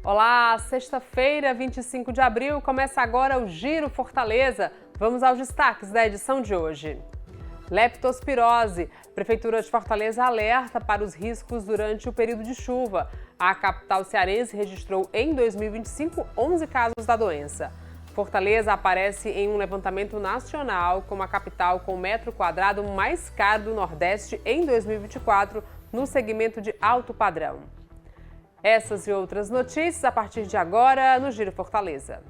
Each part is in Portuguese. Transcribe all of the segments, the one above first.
Olá, sexta-feira, 25 de abril, começa agora o Giro Fortaleza. Vamos aos destaques da edição de hoje. Leptospirose. Prefeitura de Fortaleza alerta para os riscos durante o período de chuva. A capital cearense registrou em 2025 11 casos da doença. Fortaleza aparece em um levantamento nacional como a capital com o metro quadrado mais caro do Nordeste em 2024, no segmento de alto padrão. Essas e outras notícias a partir de agora no Giro Fortaleza.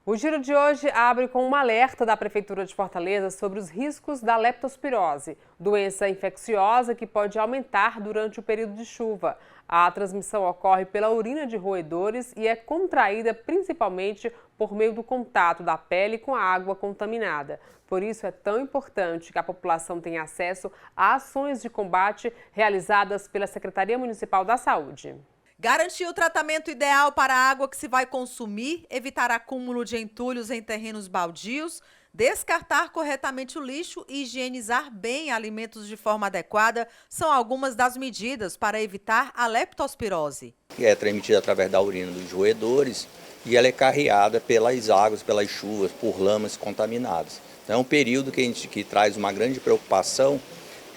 O Giro de hoje abre com um alerta da Prefeitura de Fortaleza sobre os riscos da leptospirose, doença infecciosa que pode aumentar durante o período de chuva. A transmissão ocorre pela urina de roedores e é contraída principalmente por meio do contato da pele com a água contaminada. Por isso é tão importante que a população tenha acesso a ações de combate realizadas pela Secretaria Municipal da Saúde. Garantir o tratamento ideal para a água que se vai consumir, evitar acúmulo de entulhos em terrenos baldios, descartar corretamente o lixo e higienizar bem alimentos de forma adequada são algumas das medidas para evitar a leptospirose. É transmitida através da urina dos roedores e ela é carreada pelas águas, pelas chuvas, por lamas contaminadas. É um período que traz uma grande preocupação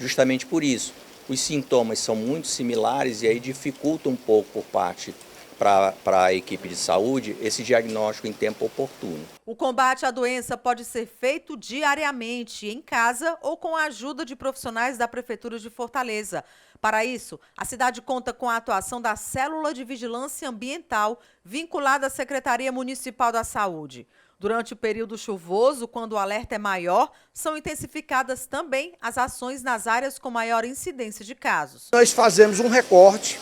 justamente por isso. Os sintomas são muito similares e aí dificulta um pouco por parte para a equipe de saúde esse diagnóstico em tempo oportuno. O combate à doença pode ser feito diariamente, em casa ou com a ajuda de profissionais da Prefeitura de Fortaleza. Para isso, a cidade conta com a atuação da Célula de Vigilância Ambiental, vinculada à Secretaria Municipal da Saúde. Durante o período chuvoso, quando o alerta é maior, são intensificadas também as ações nas áreas com maior incidência de casos. Nós fazemos um recorte,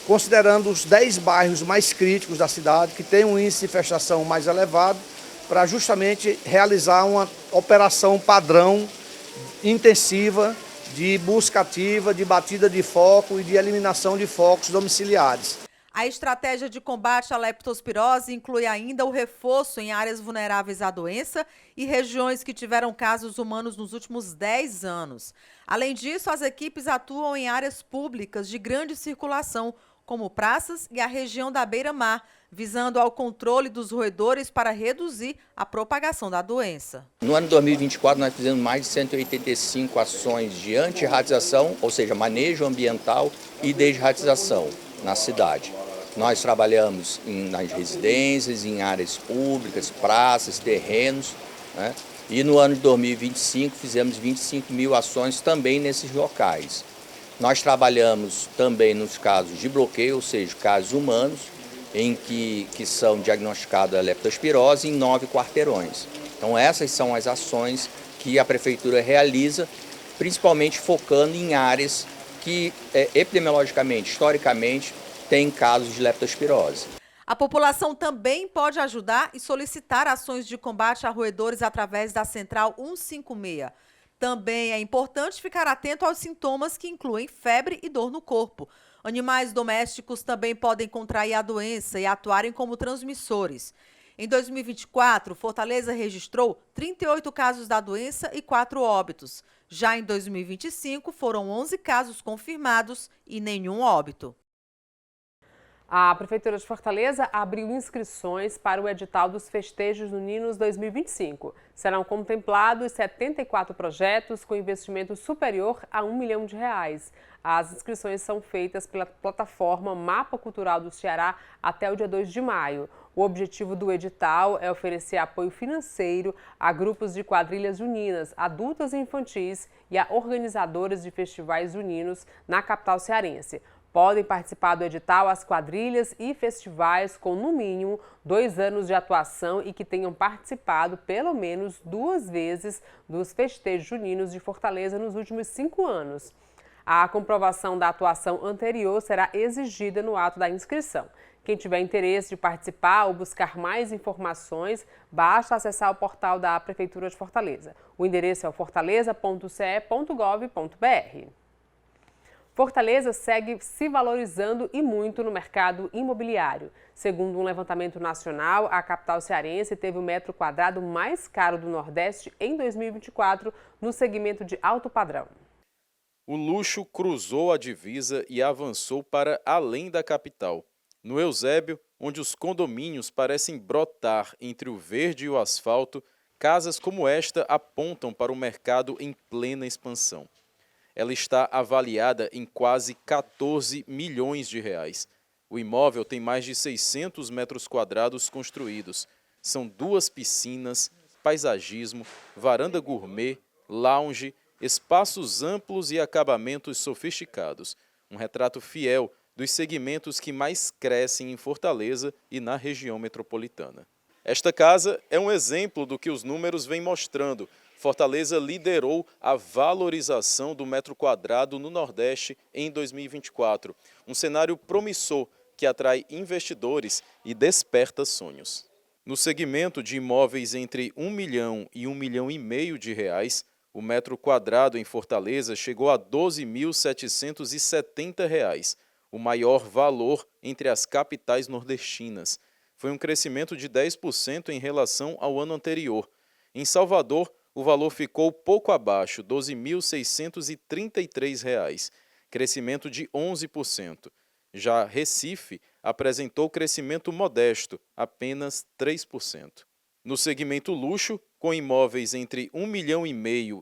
considerando os 10 bairros mais críticos da cidade, que tem um índice de infestação mais elevado, para justamente realizar uma operação padrão intensiva de busca ativa, de batida de foco e de eliminação de focos domiciliares. A estratégia de combate à leptospirose inclui ainda o reforço em áreas vulneráveis à doença e regiões que tiveram casos humanos nos últimos 10 anos. Além disso, as equipes atuam em áreas públicas de grande circulação, como praças e a região da beira-mar, visando ao controle dos roedores para reduzir a propagação da doença. No ano de 2024, nós fizemos mais de 185 ações de antirradização, ou seja, manejo ambiental e desradização na cidade. Nós trabalhamos nas residências, em áreas públicas, praças, terrenos, né? E no ano de 2025 fizemos 25 mil ações também nesses locais. Nós trabalhamos também nos casos de bloqueio, ou seja, casos humanos, em que são diagnosticados a leptospirose em 9 quarteirões. Então essas são as ações que a Prefeitura realiza, principalmente focando em áreas que epidemiologicamente, historicamente, tem casos de leptospirose. A população também pode ajudar e solicitar ações de combate a roedores através da Central 156. Também é importante ficar atento aos sintomas que incluem febre e dor no corpo. Animais domésticos também podem contrair a doença e atuarem como transmissores. Em 2024, Fortaleza registrou 38 casos da doença e 4 óbitos. Já em 2025, foram 11 casos confirmados e nenhum óbito. A Prefeitura de Fortaleza abriu inscrições para o edital dos festejos juninos 2025. Serão contemplados 74 projetos com investimento superior a R$1 milhão. As inscrições são feitas pela plataforma Mapa Cultural do Ceará até o dia 2 de maio. O objetivo do edital é oferecer apoio financeiro a grupos de quadrilhas juninas, adultas e infantis e a organizadoras de festivais juninos na capital cearense. Podem participar do edital as quadrilhas e festivais com, no mínimo, 2 anos de atuação e que tenham participado pelo menos 2 vezes dos festejos juninos de Fortaleza nos últimos 5 anos. A comprovação da atuação anterior será exigida no ato da inscrição. Quem tiver interesse de participar ou buscar mais informações, basta acessar o portal da Prefeitura de Fortaleza. O endereço é fortaleza.ce.gov.br. Fortaleza segue se valorizando e muito no mercado imobiliário. Segundo um levantamento nacional, a capital cearense teve o metro quadrado mais caro do Nordeste em 2024 no segmento de alto padrão. O luxo cruzou a divisa e avançou para além da capital. No Eusébio, onde os condomínios parecem brotar entre o verde e o asfalto, casas como esta apontam para o mercado em plena expansão. Ela está avaliada em quase 14 milhões de reais. O imóvel tem mais de 600 metros quadrados construídos. São 2 piscinas, paisagismo, varanda gourmet, lounge, espaços amplos e acabamentos sofisticados. Um retrato fiel dos segmentos que mais crescem em Fortaleza e na região metropolitana. Esta casa é um exemplo do que os números vêm mostrando. Fortaleza liderou a valorização do metro quadrado no Nordeste em 2024. Um cenário promissor que atrai investidores e desperta sonhos. No segmento de imóveis entre 1 milhão e 1,5 milhão de reais, o metro quadrado em Fortaleza chegou a R$ 12.770, o maior valor entre as capitais nordestinas. Foi um crescimento de 10% em relação ao ano anterior. Em Salvador, o valor ficou pouco abaixo, R$ 12.633, crescimento de 11%. Já Recife apresentou crescimento modesto, apenas 3%. No segmento luxo, com imóveis entre 1,5 milhão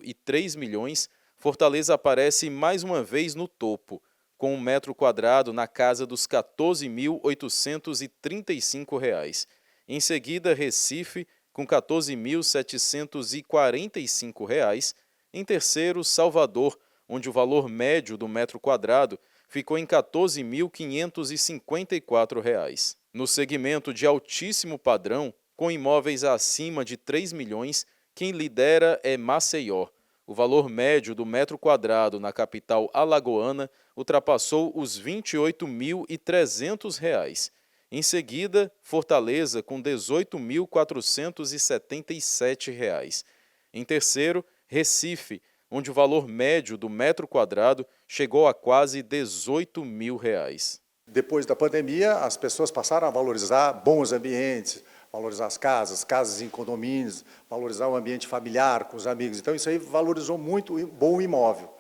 e 3 milhões, Fortaleza aparece mais uma vez no topo, com um metro quadrado na casa dos R$ 14.835. Em seguida, Recife, com R$ 14.745. Em terceiro, Salvador, onde o valor médio do metro quadrado ficou em R$ 14.554. No segmento de altíssimo padrão, com imóveis acima de 3 milhões, quem lidera é Maceió. O valor médio do metro quadrado na capital alagoana ultrapassou os R$ 28.300. Em seguida, Fortaleza, com R$ 18.477. Em terceiro, Recife, onde o valor médio do metro quadrado chegou a quase R$ 18.000. Depois da pandemia, as pessoas passaram a valorizar bons ambientes, valorizar as casas em condomínios, valorizar o ambiente familiar com os amigos. Então, isso aí valorizou muito o bom imóvel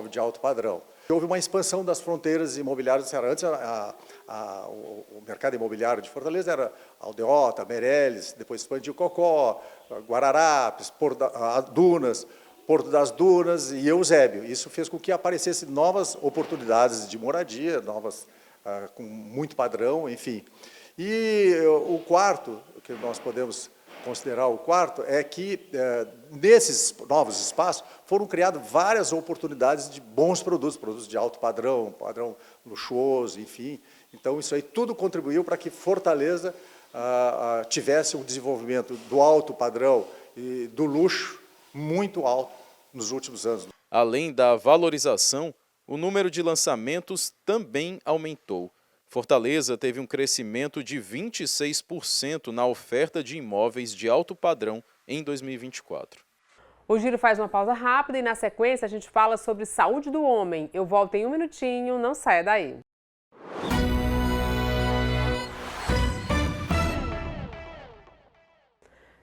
de alto padrão. Houve uma expansão das fronteiras imobiliárias. Antes, o mercado imobiliário de Fortaleza era Aldeota, Meireles, depois expandiu Cocó, Guararapes, Dunas, Porto das Dunas e Eusébio. Isso fez com que aparecessem novas oportunidades de moradia, com muito padrão, enfim. E o quarto, que nós podemos considerar o quarto, é que nesses novos espaços foram criadas várias oportunidades de bons produtos de alto padrão, padrão luxuoso, enfim. Então, isso aí tudo contribuiu para que Fortaleza tivesse um desenvolvimento do alto padrão e do luxo muito alto nos últimos anos. Além da valorização, o número de lançamentos também aumentou. Fortaleza teve um crescimento de 26% na oferta de imóveis de alto padrão em 2024. O Giro faz uma pausa rápida e, na sequência, a gente fala sobre saúde do homem. Eu volto em um minutinho, não saia daí.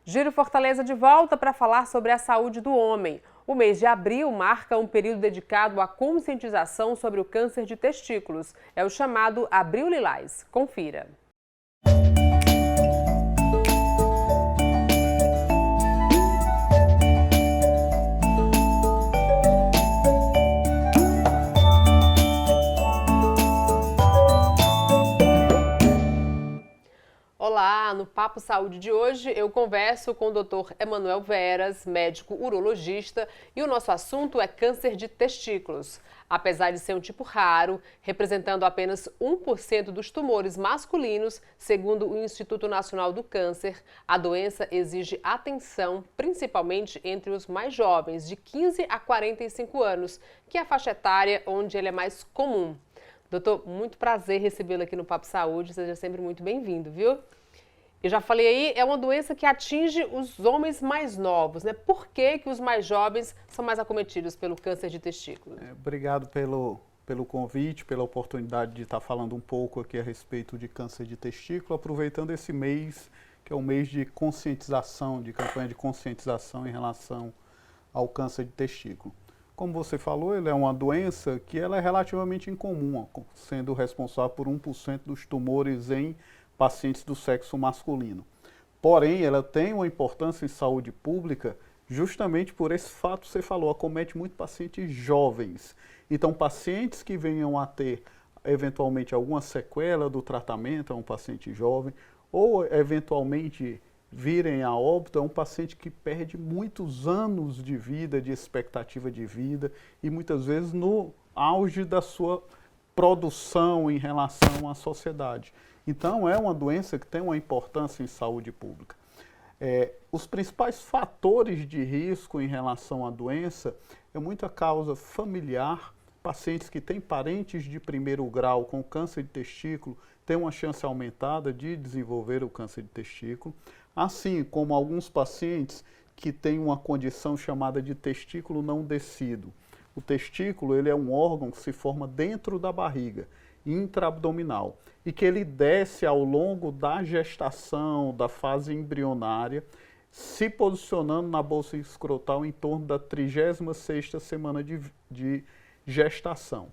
Giro Fortaleza de volta para falar sobre a saúde do homem. O mês de abril marca um período dedicado à conscientização sobre o câncer de testículos. É o chamado Abril Lilás. Confira. Olá, no Papo Saúde de hoje eu converso com o Dr. Emanuel Veras, médico urologista, e o nosso assunto é câncer de testículos. Apesar de ser um tipo raro, representando apenas 1% dos tumores masculinos, segundo o Instituto Nacional do Câncer, a doença exige atenção, principalmente entre os mais jovens, de 15 a 45 anos, que é a faixa etária onde ele é mais comum. Doutor, muito prazer recebê-lo aqui no Papo Saúde, seja sempre muito bem-vindo, viu? Eu já falei aí, é uma doença que atinge os homens mais novos, né? Por que os mais jovens são mais acometidos pelo câncer de testículo? Obrigado pelo convite, pela oportunidade de estar falando um pouco aqui a respeito de câncer de testículo, aproveitando esse mês, que é um mês de conscientização, de campanha de conscientização em relação ao câncer de testículo. Como você falou, ele é uma doença que ela é relativamente incomum, sendo responsável por 1% dos tumores em pacientes do sexo masculino. Porém, ela tem uma importância em saúde pública justamente por esse fato que você falou, acomete muito pacientes jovens. Então, pacientes que venham a ter eventualmente alguma sequela do tratamento, é um paciente jovem, ou eventualmente virem a óbito, é um paciente que perde muitos anos de vida, de expectativa de vida, e muitas vezes no auge da sua produção em relação à sociedade. Então, é uma doença que tem uma importância em saúde pública. Os principais fatores de risco em relação à doença é muita causa familiar. Pacientes que têm parentes de primeiro grau com câncer de testículo têm uma chance aumentada de desenvolver o câncer de testículo, assim como alguns pacientes que têm uma condição chamada de testículo não descido. O testículo ele é um órgão que se forma dentro da barriga, intraabdominal, e que ele desce ao longo da gestação, da fase embrionária, se posicionando na bolsa escrotal em torno da 36ª semana de gestação.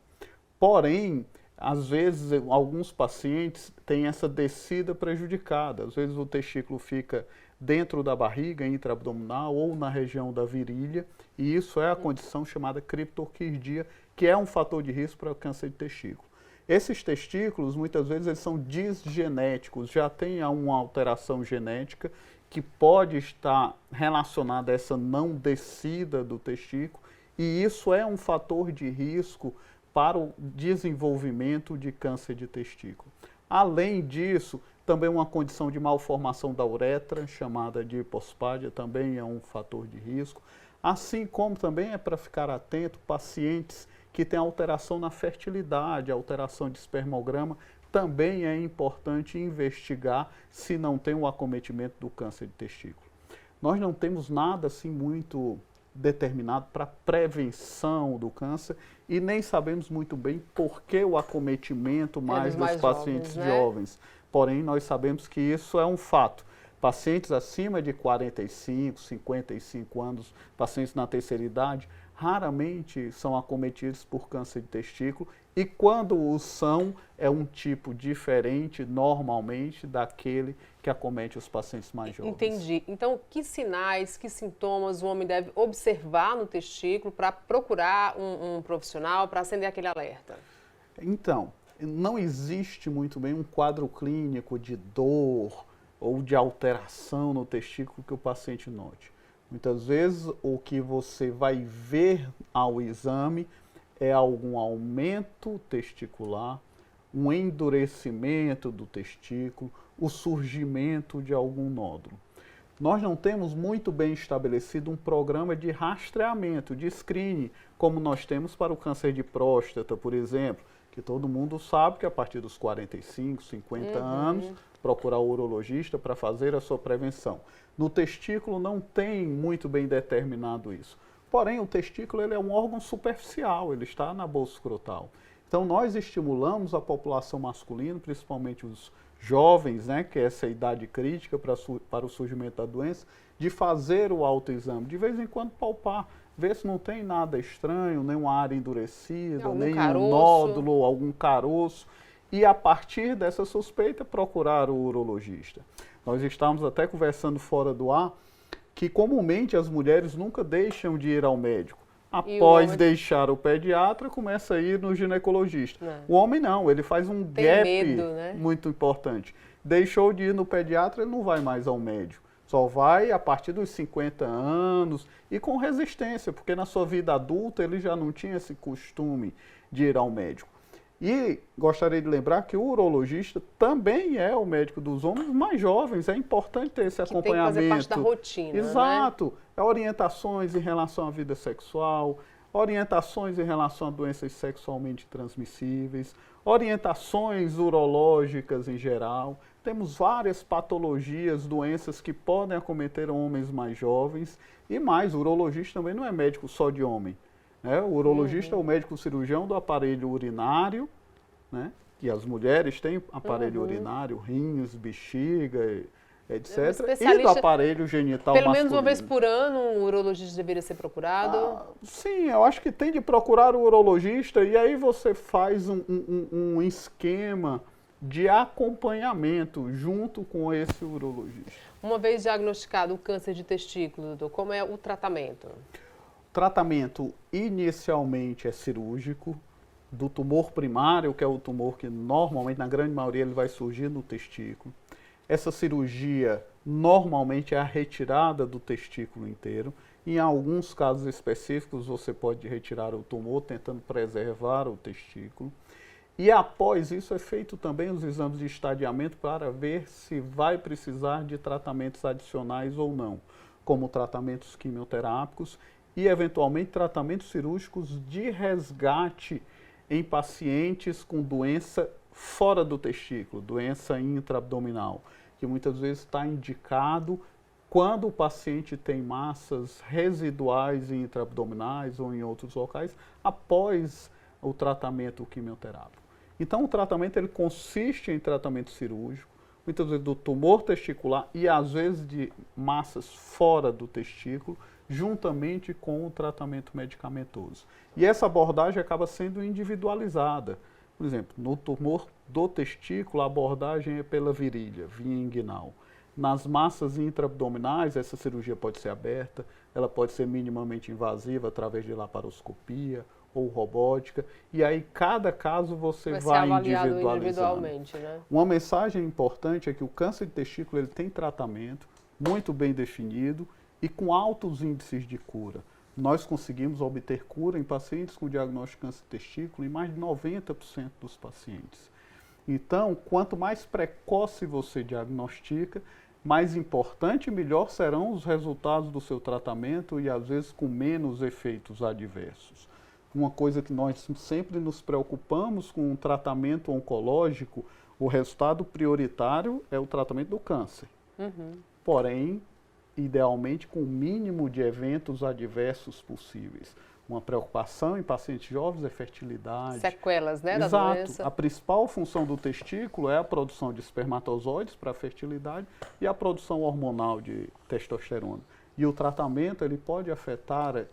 Porém, às vezes, alguns pacientes têm essa descida prejudicada. Às vezes o testículo fica dentro da barriga, intraabdominal ou na região da virilha, e isso é a condição chamada criptorquidia, que é um fator de risco para o câncer de testículo. Esses testículos, muitas vezes, eles são disgenéticos, já tem uma alteração genética que pode estar relacionada a essa não descida do testículo, e isso é um fator de risco para o desenvolvimento de câncer de testículo. Além disso, também uma condição de malformação da uretra, chamada de hipospádia, também é um fator de risco. Assim como também é para ficar atento pacientes que têm alteração na fertilidade, alteração de espermograma, também é importante investigar se não tem o acometimento do câncer de testículo. Nós não temos nada assim muito determinado para prevenção do câncer e nem sabemos muito bem por que o acometimento mais dos pacientes jovens. Porém, nós sabemos que isso é um fato. Pacientes acima de 45, 55 anos, pacientes na terceira idade, raramente são acometidos por câncer de testículo e quando o são, é um tipo diferente, normalmente, daquele que acomete os pacientes mais jovens. Entendi. Então, que sinais, que sintomas o homem deve observar no testículo para procurar um profissional, para acender aquele alerta? Então, não existe muito bem um quadro clínico de dor ou de alteração no testículo que o paciente note. Muitas vezes, o que você vai ver ao exame é algum aumento testicular, um endurecimento do testículo, o surgimento de algum nódulo. Nós não temos muito bem estabelecido um programa de rastreamento, de screening, como nós temos para o câncer de próstata, por exemplo, que todo mundo sabe que a partir dos 45, 50 anos, procurar o urologista para fazer a sua prevenção. No testículo não tem muito bem determinado isso. Porém, o testículo ele é um órgão superficial, ele está na bolsa escrotal. Então, nós estimulamos a população masculina, principalmente os jovens, né, que é essa idade crítica para o surgimento da doença, de fazer o autoexame, de vez em quando palpar, ver se não tem nada estranho, nenhuma área endurecida, nenhum nódulo, algum caroço. E a partir dessa suspeita, procurar o urologista. Nós estávamos até conversando fora do ar que comumente as mulheres nunca deixam de ir ao médico. Após deixar o pediatra, começa a ir no ginecologista. O homem não, ele faz um gap muito importante. Deixou de ir no pediatra, ele não vai mais ao médico. Só vai a partir dos 50 anos e com resistência, porque na sua vida adulta ele já não tinha esse costume de ir ao médico. E gostaria de lembrar que o urologista também é o médico dos homens mais jovens. É importante ter esse acompanhamento. Tem que fazer parte da rotina, exato. Né? Orientações em relação à vida sexual, orientações em relação a doenças sexualmente transmissíveis, orientações urológicas em geral. Temos várias patologias, doenças que podem acometer homens mais jovens. E mais, o urologista também não é médico só de homem. né? O urologista é o médico cirurgião do aparelho urinário, né? E as mulheres têm aparelho urinário, rins, bexiga, etc. E do aparelho genital pelo masculino. menos uma vez por ano, um urologista deveria ser procurado? Sim, eu acho que tem de procurar o urologista e aí você faz um esquema de acompanhamento junto com esse urologista. Uma vez diagnosticado o câncer de testículo, doutor, como é o tratamento? O tratamento inicialmente é cirúrgico, do tumor primário, que é o tumor que normalmente, na grande maioria, ele vai surgir no testículo. Essa cirurgia normalmente é a retirada do testículo inteiro. Em alguns casos específicos, você pode retirar o tumor, tentando preservar o testículo. E após isso é feito também os exames de estadiamento para ver se vai precisar de tratamentos adicionais ou não, como tratamentos quimioterápicos e, eventualmente, tratamentos cirúrgicos de resgate em pacientes com doença fora do testículo, doença intraabdominal, que muitas vezes está indicado quando o paciente tem massas residuais intraabdominais ou em outros locais após o tratamento quimioterápico. Então, o tratamento ele consiste em tratamento cirúrgico, muitas vezes do tumor testicular e às vezes de massas fora do testículo, juntamente com o tratamento medicamentoso. E essa abordagem acaba sendo individualizada. Por exemplo, no tumor do testículo, a abordagem é pela virilha, via inguinal. Nas massas intraabdominais, essa cirurgia pode ser aberta, ela pode ser minimamente invasiva através de laparoscopia ou robótica, e aí cada caso você vai individualizando. Né? Uma mensagem importante é que o câncer de testículo ele tem tratamento muito bem definido e com altos índices de cura. Nós conseguimos obter cura em pacientes com diagnóstico de câncer de testículo em mais de 90% dos pacientes. Então, quanto mais precoce você diagnostica, mais importante e melhor serão os resultados do seu tratamento e, às vezes, com menos efeitos adversos. Uma coisa que nós sempre nos preocupamos com um tratamento oncológico, o resultado prioritário é o tratamento do câncer. Porém, idealmente com o mínimo de eventos adversos possíveis. Uma preocupação em pacientes jovens é fertilidade. Sequelas, né, da Exato. doença. A principal função do testículo é a produção de espermatozoides para a fertilidade e a produção hormonal de testosterona. E o tratamento ele pode afetar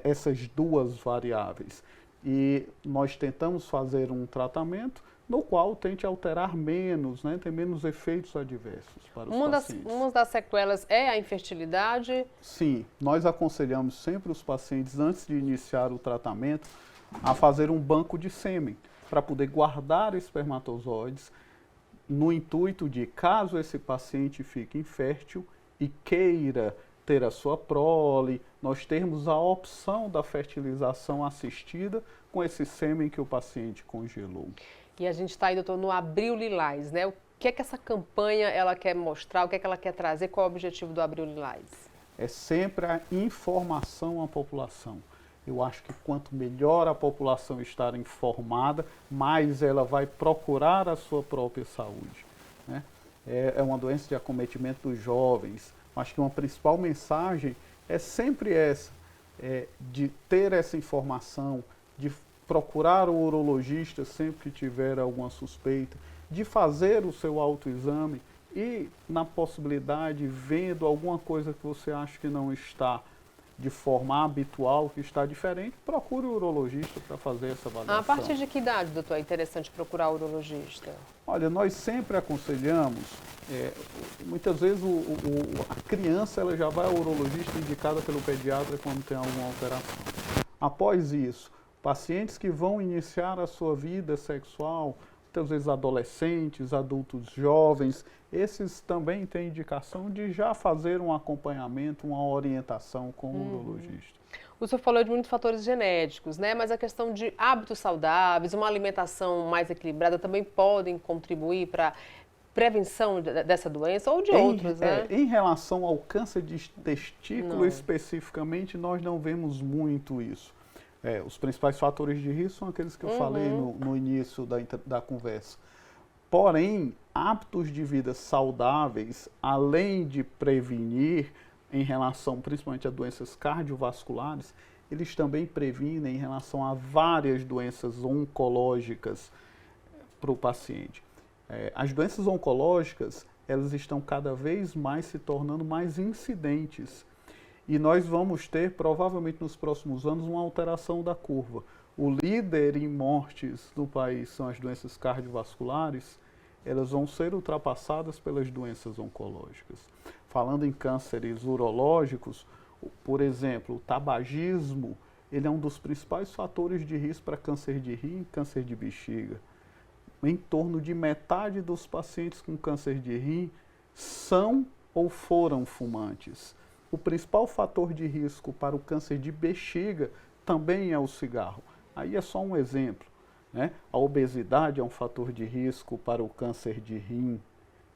essas duas variáveis. E nós tentamos fazer um tratamento no qual tente alterar menos, né, tem menos efeitos adversos para os pacientes. Uma das sequelas é a infertilidade? Sim, nós aconselhamos sempre os pacientes, antes de iniciar o tratamento, a fazer um banco de sêmen, para poder guardar espermatozoides, no intuito de, caso esse paciente fique infértil e queira ter a sua prole, nós termos a opção da fertilização assistida com esse sêmen que o paciente congelou. E a gente está aí, doutor, no Abril Lilás, né? O que é que essa campanha ela quer mostrar, o que é que ela quer trazer, qual é o objetivo do Abril Lilás? É sempre a informação à população. Eu acho que quanto melhor a população estar informada, mais ela vai procurar a sua própria saúde, né? É uma doença de acometimento dos jovens. Acho que uma principal mensagem é sempre essa, de ter essa informação, de procurar o urologista sempre que tiver alguma suspeita, de fazer o seu autoexame e, na possibilidade, vendo alguma coisa que você acha que não está de forma habitual, que está diferente, procure o urologista para fazer essa avaliação. A partir de que idade, doutor, é interessante procurar o urologista? Olha, nós sempre aconselhamos, muitas vezes a criança ela já vai ao urologista indicada pelo pediatra quando tem alguma alteração. Após isso, pacientes que vão iniciar a sua vida sexual, muitas vezes adolescentes, adultos jovens, esses também têm indicação de já fazer um acompanhamento, uma orientação com o urologista. O senhor falou de muitos fatores genéticos, né? Mas a questão de hábitos saudáveis, uma alimentação mais equilibrada também podem contribuir para a prevenção dessa doença ou de outras, né? Em relação ao câncer de testículo especificamente, nós não vemos muito isso. Os principais fatores de risco são aqueles que eu falei no início da conversa. Porém, hábitos de vida saudáveis, além de prevenir em relação principalmente a doenças cardiovasculares, eles também previnem em relação a várias doenças oncológicas para o paciente. As doenças oncológicas, elas estão cada vez mais se tornando mais incidentes. E nós vamos ter, provavelmente nos próximos anos, uma alteração da curva. O líder em mortes no país são as doenças cardiovasculares, elas vão ser ultrapassadas pelas doenças oncológicas. Falando em cânceres urológicos, por exemplo, o tabagismo, ele é um dos principais fatores de risco para câncer de rim e câncer de bexiga. Em torno de metade dos pacientes com câncer de rim são ou foram fumantes. O principal fator de risco para o câncer de bexiga também é o cigarro. Aí é só um exemplo, né? A obesidade é um fator de risco para o câncer de rim.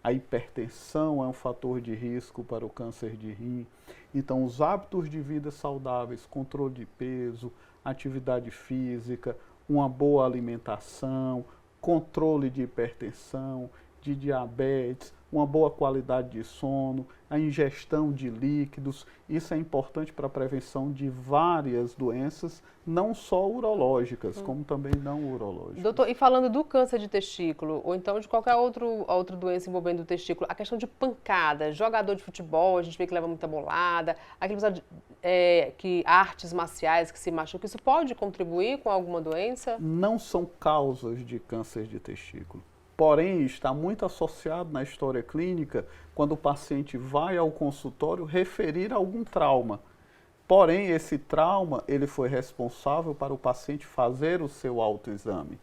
A hipertensão é um fator de risco para o câncer de rim. Então, os hábitos de vida saudáveis, controle de peso, atividade física, uma boa alimentação, controle de hipertensão, de diabetes, uma boa qualidade de sono, a ingestão de líquidos, isso é importante para a prevenção de várias doenças, não só urológicas, como também não urológicas. Doutor, e falando do câncer de testículo, ou então de qualquer outra doença envolvendo o testículo, a questão de pancada, jogador de futebol, a gente vê que leva muita bolada, aquele pessoal que artes marciais que se machucam, isso pode contribuir com alguma doença? Não são causas de câncer de testículo. Porém, está muito associado na história clínica quando o paciente vai ao consultório referir algum trauma. Porém, esse trauma, ele foi responsável para o paciente fazer o seu autoexame,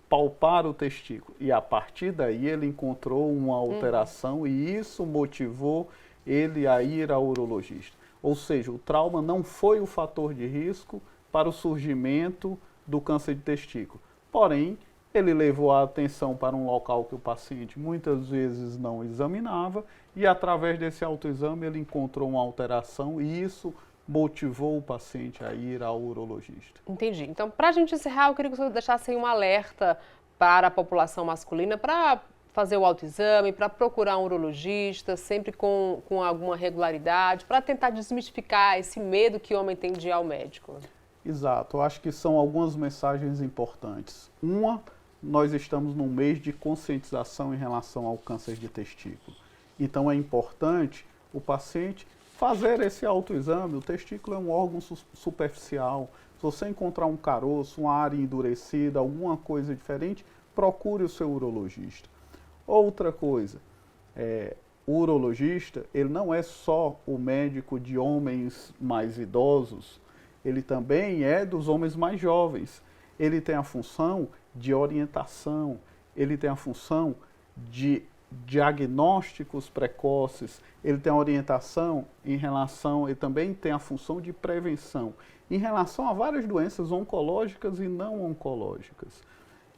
palpar o testículo. E a partir daí ele encontrou uma alteração e isso motivou ele a ir ao urologista. Ou seja, o trauma não foi o fator de risco para o surgimento do câncer de testículo. Porém, ele levou a atenção para um local que o paciente muitas vezes não examinava e através desse autoexame ele encontrou uma alteração e isso motivou o paciente a ir ao urologista. Entendi. Então, para a gente encerrar, eu queria que você deixasse um alerta para a população masculina para fazer o autoexame, para procurar um urologista, sempre com alguma regularidade, para tentar desmistificar esse medo que o homem tem de ir ao médico. Exato. Eu acho que são algumas mensagens importantes. Uma, nós estamos num mês de conscientização em relação ao câncer de testículo. Então é importante o paciente fazer esse autoexame. O testículo é um órgão superficial. Se você encontrar um caroço, uma área endurecida, alguma coisa diferente, procure o seu urologista. Outra coisa, o urologista, ele não é só o médico de homens mais idosos, ele também é dos homens mais jovens. Ele tem a função de orientação, ele tem a função de diagnósticos precoces, ele tem a orientação em relação, ele também tem a função de prevenção, em relação a várias doenças oncológicas e não oncológicas.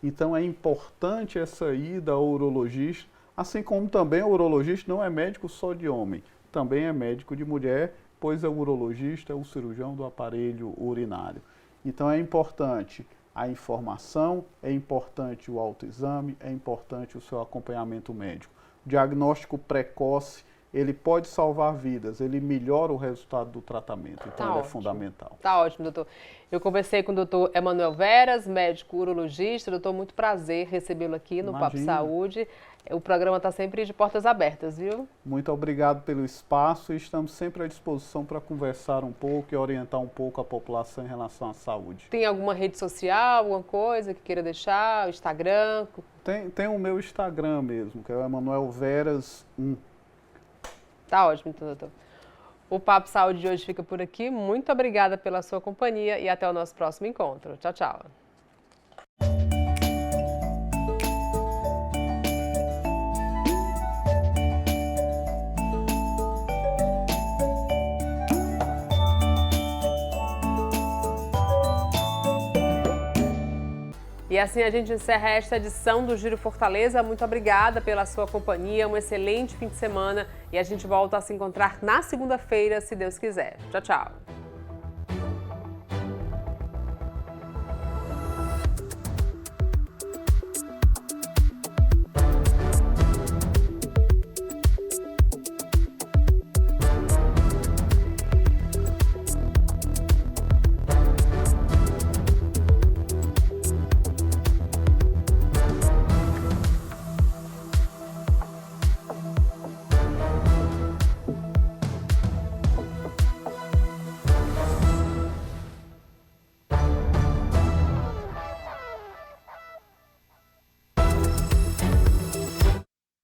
Então é importante essa ida ao urologista, assim como também o urologista não é médico só de homem, também é médico de mulher, pois o urologista é o cirurgião do aparelho urinário. Então é importante a informação, é importante o autoexame, é importante o seu acompanhamento médico. O diagnóstico precoce, ele pode salvar vidas, ele melhora o resultado do tratamento, então ele é fundamental. Tá ótimo, doutor. Eu conversei com o doutor Emanuel Veras, médico urologista. Doutor, muito prazer recebê-lo aqui no Papo Saúde. O programa está sempre de portas abertas, viu? Muito obrigado pelo espaço e estamos sempre à disposição para conversar um pouco e orientar um pouco a população em relação à saúde. Tem alguma rede social, alguma coisa que queira deixar? Instagram? Tem o meu Instagram mesmo, que é o Emanuel Veras 1. Tá ótimo, então, doutor. O Papo Saúde de hoje fica por aqui. Muito obrigada pela sua companhia e até o nosso próximo encontro. Tchau, tchau. E assim a gente encerra esta edição do Giro Fortaleza. Muito obrigada pela sua companhia, um excelente fim de semana e a gente volta a se encontrar na segunda-feira, se Deus quiser. Tchau, tchau.